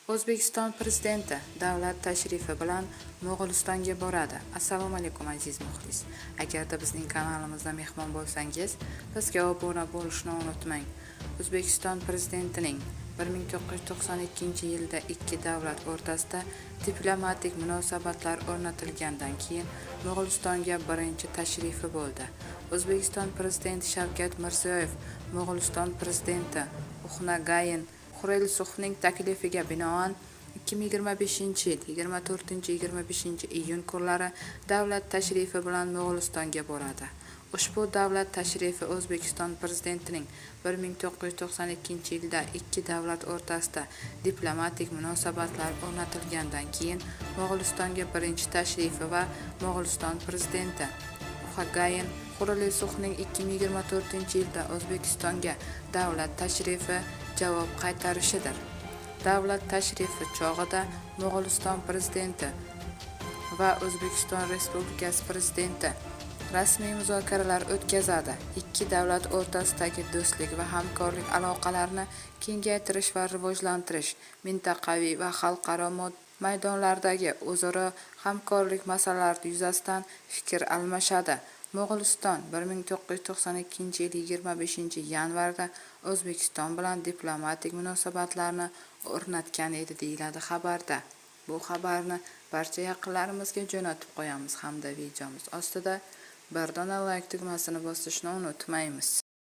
O'zbekiston prezidenti davlat tashrifi bilan Mo'g'ulistonga boradi. Assalomu alaykum aziz muxlis. Agarda bizning kanalimizda mehmon bo'lsangiz, bizga obuna bo'lishni unutmang. O'zbekiston prezidentining 1992-yilda ikki davlat o'rtasida diplomatik munosabatlar o'rnatilgandan keyin Mo'g'ulistonga birinchi tashrifi bo'ldi. O'zbekiston prezidenti Shavkat Mirziyoyev Mo'g'uliston prezidenti Uxnagayin Xurelsuxning taklifiga binoan 2025-yil 24-25 iyun kunlari davlat tashrifi bilan Mo'g'ulistonga boradi. Ushbu davlat tashrifi O'zbekiston prezidentining 1992-yilda ikki davlat o'rtasida diplomatik munosabatlar o'rnatilgandan keyin Mo'g'ulistonga birinchi tashrifi va Mo'g'uliston prezidenti Uxnagayin Xurelsuxning 2024-yilda O'zbekistonga davlat tashrifi javob qaytarishidir. Davlat tashrifi chog'ida Mo'g'uliston prezidenti va O'zbekiston Respublikasi prezidenti rasmiy muzokaralar o'tkazadi. Ikki davlat o'rtasidagi do'stlik va hamkorlik aloqalarini kengaytirish va rivojlantirish, mintaqaviy va xalqaro maydonlardagi o'zaro hamkorlik masalalari yuzasidan fikr almashadi. Mo'g'uliston 1992-yil 25-yanvarda O'zbekiston bilan diplomatik munosabatlarni o'rnatgan edi deyiladi xabarda. Bu xabarni barcha yaqinlarimizga jo'natib qo'yamiz hamda videomiz ostida bir dona like tugmasini bosishni unutmaymiz.